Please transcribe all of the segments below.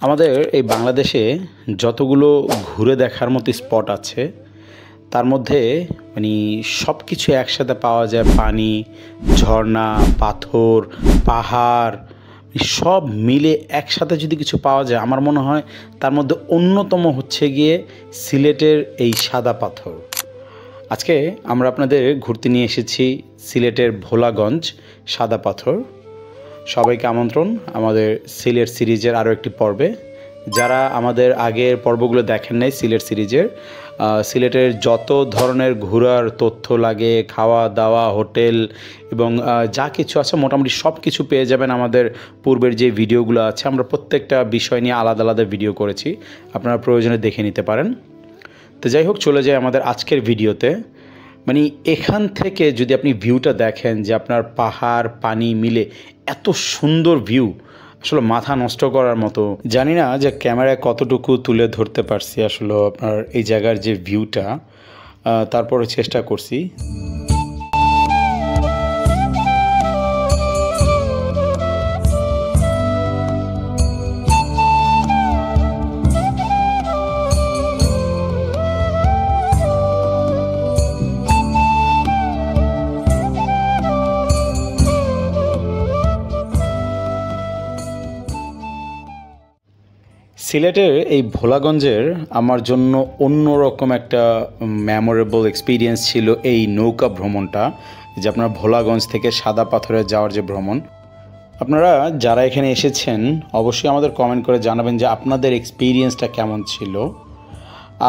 আমাদের এই বাংলাদেশে যতগুলো ঘুরে দেখার মতো স্পট আছে তার মধ্যে মানে সব কিছু একসাথে পাওয়া যায়। পানি, ঝর্ণা, পাথর, পাহাড় সব মিলে একসাথে যদি কিছু পাওয়া যায়, আমার মনে হয় তার মধ্যে অন্যতম হচ্ছে গিয়ে সিলেটের এই সাদা পাথর। আজকে আমরা আপনাদের ঘুরতে নিয়ে এসেছি সিলেটের ভোলাগঞ্জ সাদা পাথর। সবাইকে আমন্ত্রণ আমাদের সিলেট সিরিজের আরও একটি পর্বে। যারা আমাদের আগের পর্বগুলো দেখেন নাই সিলেট সিরিজের, সিলেটের যত ধরনের ঘোরার তথ্য লাগে, খাওয়া দাওয়া, হোটেল এবং যা কিছু আছে মোটামুটি সব কিছু পেয়ে যাবেন আমাদের পূর্বের যে ভিডিওগুলো আছে। আমরা প্রত্যেকটা বিষয় নিয়ে আলাদা আলাদা ভিডিও করেছি, আপনারা প্রয়োজনে দেখে নিতে পারেন। তো যাই হোক, চলে যাই আমাদের আজকের ভিডিওতে। মানে এখান থেকে যদি আপনি ভিউটা দেখেন যে আপনার পাহাড় পানি মিলে এত সুন্দর ভিউ, আসলে মাথা নষ্ট করার মতো। জানি না যে ক্যামেরায় কতটুকু তুলে ধরতে পারছি আসলে আপনার এই জায়গার যে ভিউটা, তারপরে চেষ্টা করছি। সিলেটের এই ভোলাগঞ্জের আমার জন্য অন্যরকম একটা মেমোরেবল এক্সপিরিয়েন্স ছিল এই নৌকা ভ্রমণটা, যে আপনার ভোলাগঞ্জ থেকে সাদা পাথরে যাওয়ার যে ভ্রমণ। আপনারা যারা এখানে এসেছেন অবশ্যই আমাদের কমেন্ট করে জানাবেন যে আপনাদের এক্সপিরিয়েন্সটা কেমন ছিল।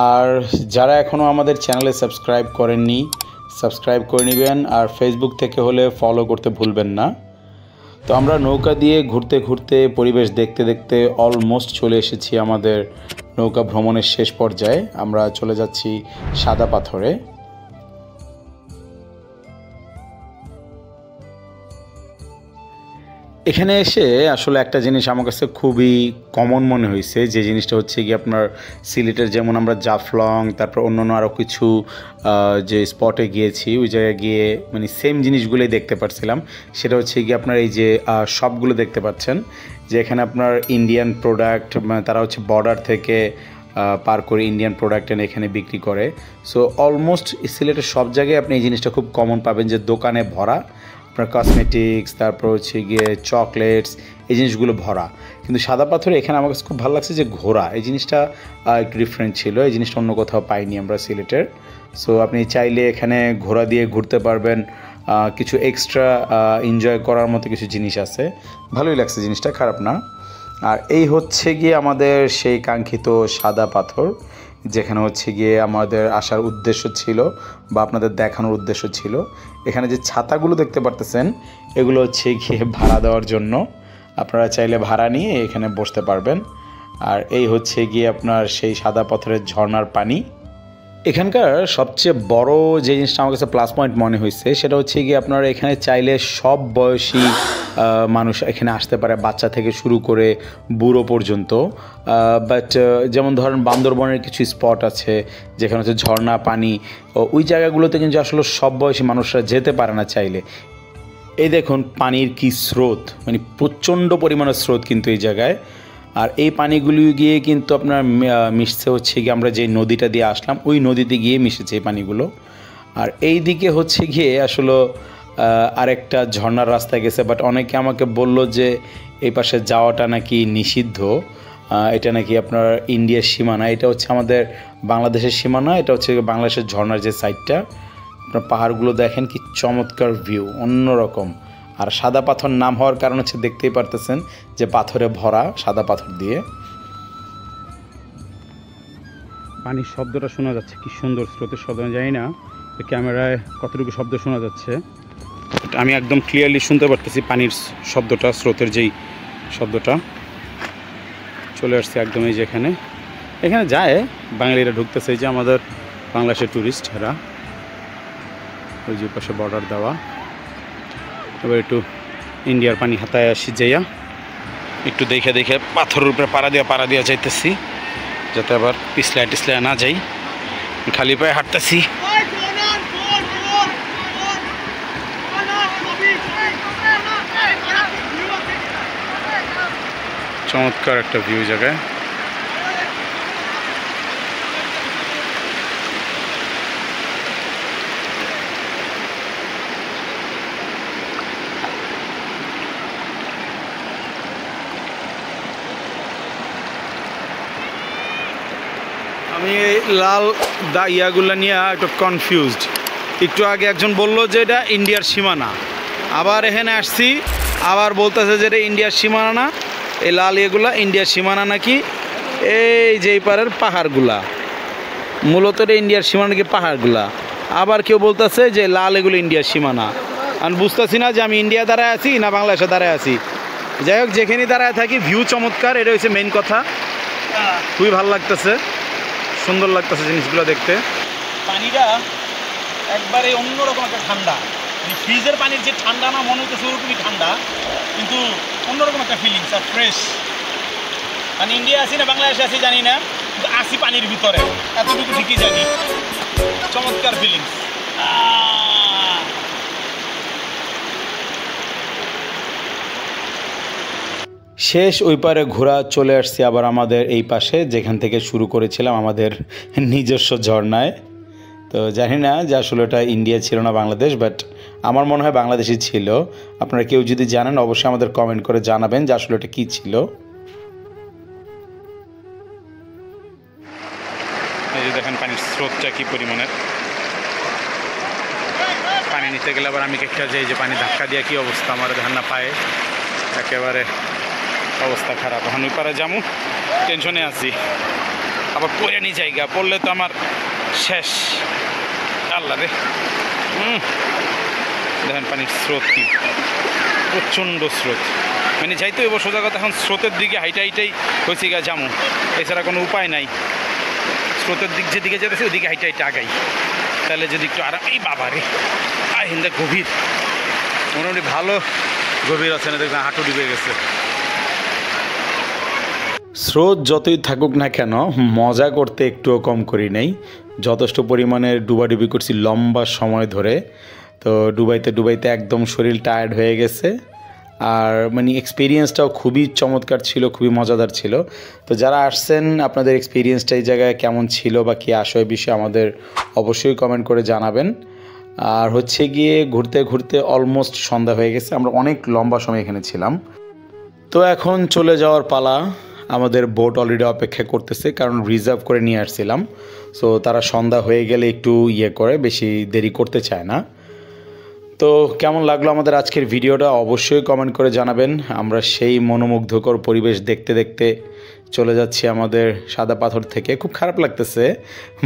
আর যারা এখনও আমাদের চ্যানেলে সাবস্ক্রাইব করেননি, সাবস্ক্রাইব করে নেবেন। আর ফেসবুক থেকে হলে ফলো করতে ভুলবেন না। তো আমরা নৌকা দিয়ে ঘুরতে ঘুরতে, পরিবেশ দেখতে দেখতে অলমোস্ট চলে এসেছি আমাদের নৌকা ভ্রমণের শেষ পর্যায়ে। আমরা চলে যাচ্ছি সাদা পাথরে। এখানে এসে আসলে একটা জিনিস আমার কাছে খুবই কমন মনে হয়েছে, যে জিনিসটা হচ্ছে কি আপনার সিলেটের যেমন আমরা জাফলং, তারপর অন্যান্য আরও কিছু যে স্পটে গিয়েছি, ওই জায়গায় গিয়ে মানে সেম জিনিসগুলোই দেখতে পাচ্ছিলাম। সেটা হচ্ছে কি আপনার এই যে শপগুলো দেখতে পাচ্ছেন, যে এখানে আপনার ইন্ডিয়ান প্রোডাক্ট, তারা হচ্ছে বর্ডার থেকে পার করে ইন্ডিয়ান প্রোডাক্ট এনে এখানে বিক্রি করে। সো অলমোস্ট সিলেটের সব জায়গায় আপনি এই জিনিসটা খুব কমন পাবেন, যে দোকানে ভরা আপনার কসমেটিক্স, তারপর হচ্ছে গিয়ে চকলেটস, এই জিনিসগুলো ভরা। কিন্তু সাদা পাথরে এখানে আমার কাছে খুব ভালো লাগছে যে ঘোরা, এই জিনিসটা একটু ডিফারেন্ট ছিল। এই জিনিসটা অন্য কোথাও পাইনি আমরা সিলেটের। সো আপনি চাইলে এখানে ঘোড়া দিয়ে ঘুরতে পারবেন, কিছু এক্সট্রা এনজয় করার মতো কিছু জিনিস আছে। ভালোই লাগছে জিনিসটা, খারাপ না। আর এই হচ্ছে গিয়ে আমাদের সেই কাঙ্ক্ষিত সাদা পাথর, যেখানে হচ্ছে গিয়ে আমাদের আসার উদ্দেশ্য ছিল বা আপনাদের দেখানোর উদ্দেশ্য ছিল। এখানে যে ছাতাগুলো দেখতে পারতেছেন, এগুলো হচ্ছে গিয়ে ভাড়া দেওয়ার জন্য। আপনারা চাইলে ভাড়া নিয়ে এখানে বসতে পারবেন। আর এই হচ্ছে গিয়ে আপনার সেই সাদা পাথরের ঝর্ণার পানি। এখানকার সবচেয়ে বড় যে জিনিসটা আমার কাছে প্লাস পয়েন্ট মনে হয়েছে, সেটা হচ্ছে গিয়ে আপনারা এখানে চাইলে সব বয়সী মানুষ এখানে আসতে পারে, বাচ্চা থেকে শুরু করে বুড়ো পর্যন্ত। বাট যেমন ধরেন বান্দরবনের কিছু স্পট আছে যেখানে হচ্ছে ঝর্ণা পানি, ওই জায়গাগুলোতে কিন্তু আসলে সব বয়সী মানুষরা যেতে পারে না চাইলে। এই দেখুন পানির কি স্রোত, মানে প্রচণ্ড পরিমাণের স্রোত কিন্তু এই জায়গায়। আর এই পানিগুলি গিয়ে কিন্তু আপনার মিশছে হচ্ছে গিয়ে আমরা যে নদীটা দিয়ে আসলাম, ওই নদীতে গিয়ে মিশেছে এই পানিগুলো। আর এই দিকে হচ্ছে গিয়ে আসলে আরেকটা ঝর্ণার রাস্তায় গেছে, বাট অনেকে আমাকে বলল যে এই পাশে যাওয়াটা নাকি নিষিদ্ধ। এটা নাকি আপনার ইন্ডিয়ার সীমানা, এটা হচ্ছে আমাদের বাংলাদেশের সীমানা। এটা হচ্ছে বাংলাদেশের ঝর্ণার যে সাইডটা, আপনার পাহাড়গুলো দেখেন কি চমৎকার ভিউ, অন্যরকম। আর সাদা পাথর নাম হওয়ার কারণ হচ্ছে দেখতেই পারতেছেন যে পাথরে ভরা, সাদা পাথর দিয়ে। পানির শব্দটা শোনা যাচ্ছে, কি সুন্দর স্রোতের শব্দ। জানি না ক্যামেরায় কতটুকু শব্দ শোনা যাচ্ছে, আমি একদম ক্লিয়ারলি শুনতে পারতেছি পানির শব্দটা, স্রোতের যেই শব্দটা। চলে আসছে একদম এই যে এখানে যায় বাঙালিরা ঢুকতেছে, এই যে আমাদের বাংলাদেশের ট্যুরিস্ট এরা, ওই যে পাশে বর্ডার দেওয়া। এবার একটু ইন্ডিয়ার পানি হাতায় আসি, যাইয়া একটু দেখে দেখে পাথরের উপরে পাড়া দিয়া যাইতেছি, যাতে আবার পিছলায় টিছলায় না যাই। খালি পায়ে হাঁটতেছি। চমৎকার একটা ভিউ জায়গায়। আমি লাল ইয়াগুলো নিয়ে একটু কনফিউজড। একটু আগে একজন বলল যে এটা ইন্ডিয়ার সীমানা, আবার এখানে আসছি আবার বলতেছে যে এটা ইন্ডিয়ার সীমানা না, এই লাল ইয়েগুলা ইন্ডিয়ার সীমানা নাকি। এই যে এই পারের পাহাড়গুলা মূলত এটা ইন্ডিয়ার সীমানা নাকি পাহাড়গুলা। আবার কেউ বলতেছে যে লাল এগুলো ইন্ডিয়ার সীমানা। আমি বুঝতেছি না যে আমি ইন্ডিয়া দাঁড়ায় আছি না বাংলাদেশে দাঁড়ায় আছি। যাই হোক, যেখানেই দাঁড়ায় থাকি ভিউ চমৎকার, এটা হচ্ছে মেইন কথা। খুবই ভালো লাগতেছে, সুন্দর লাগতেছে জিনিসগুলো দেখতে। পানিটা একবারে অন্যরকম একটা ঠান্ডা, ফ্রিজের পানির যে ঠান্ডা না মনে হচ্ছে ওরকমই ঠান্ডা, কিন্তু অন্যরকম একটা ফিলিংস আর ফ্রেশ। মানে ইন্ডিয়া আছি না বাংলাদেশে আছি জানি না, কিন্তু আসি পানির ভিতরে, এতটুকু ঠিকই জানি। চমৎকার ফিলিংস। শেষ ওই পারে ঘোরা চলে আসছি আবার আমাদের এই পাশে, যেখান থেকে শুরু করেছিলাম আমাদের নিজস্ব ঝর্ণায়। তো জানি না যে আসলে এটা ইন্ডিয়া ছিল না বাংলাদেশ, বাট আমার মনে হয় বাংলাদেশই ছিল। আপনারা কেউ যদি জানেন অবশ্যই আমাদের কমেন্ট করে জানাবেন যে আসলে এটা কী ছিল। এই যে দেখেন পানির স্রোতটা কী পরিমাণের। পানি নিতে গেলে আবার আমি একটা যে পানি ধাক্কা দিয়ে কী অবস্থা আমার ধান্না পায়ে, একেবারে অবস্থা খারাপ। এখন ওই পারে যাবো, টেনশনে আছি, আবার পড়ে নি জায়গা, পড়লে তো আমার শেষ। আল্লাহ রে, দেখেন পানির স্রোত কি প্রচণ্ড স্রোত। মানে যাইতে হইব সোজা কথা, এখন স্রোতের দিকে হাইটা হাইটাই হয়েছে গা যাবো, এছাড়া কোনো উপায় নাই। স্রোতের দিক যেদিকে যেতেছে ওদিকে হাইটা হাইটা আগাই, তাহলে যদি একটু আরাম। এই বাবা রে, হিন্দা গভীর, মোটামুটি ভালো গভীর আছে না, দেখবেন হাঁটু ডুবে গেছে। স্রোত যতই থাকুক না কেন মজা করতে একটুও কম করি নাই, যথেষ্ট পরিমাণে ডুবাডুবি করছি লম্বা সময় ধরে। তো ডুবাইতে ডুবাইতে একদম শরীর টায়ার্ড হয়ে গেছে। আর মানে এক্সপিরিয়েন্সটাও খুবই চমৎকার ছিল, খুবই মজাদার ছিল। তো যারা আসছেন আপনাদের এক্সপিরিয়েন্সটা এই জায়গায় কেমন ছিল বা কী আসে বিষয়ে আমাদের অবশ্যই কমেন্ট করে জানাবেন। আর হচ্ছে গিয়ে ঘুরতে ঘুরতে অলমোস্ট সন্ধ্যা হয়ে গেছে, আমরা অনেক লম্বা সময় এখানে ছিলাম। তো এখন চলে যাওয়ার পালা। আমাদের বোট অলরেডি অপেক্ষা করতেছে, কারণ রিজার্ভ করে নিয়ে আসছিলাম। সো তারা সন্ধ্যা হয়ে গেলে একটু করে, বেশি দেরি করতে চায় না। তো কেমন লাগলো আমাদের আজকের ভিডিওটা অবশ্যই কমেন্ট করে জানাবেন। আমরা সেই মনোমুগ্ধকর পরিবেশ দেখতে দেখতে চলে যাচ্ছি আমাদের সাদা পাথর থেকে। খুব খারাপ লাগতেছে,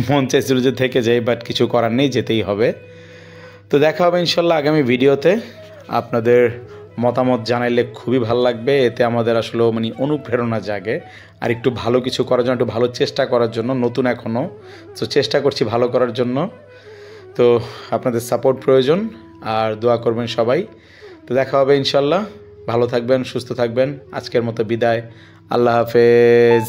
মন চাইছিল যে থেকে যাই, বাট কিছু করার নেই, যেতেই হবে। তো দেখা হবে ইনশাল্লাহ আগামী ভিডিওতে। আপনাদের মতামত জানাইলে খুবই ভালো লাগবে, এতে আমাদের আসলে মানে অনুপ্রেরণা জাগে আর একটু ভালো কিছু করার জন্য, একটু ভালো চেষ্টা করার জন্য। নতুন এখনও, তো চেষ্টা করছি ভালো করার জন্য। তো আপনাদের সাপোর্ট প্রয়োজন, আর দোয়া করবেন সবাই। তো দেখা হবে ইনশাল্লাহ। ভালো থাকবেন, সুস্থ থাকবেন। আজকের মতো বিদায়, আল্লাহ হাফেজ।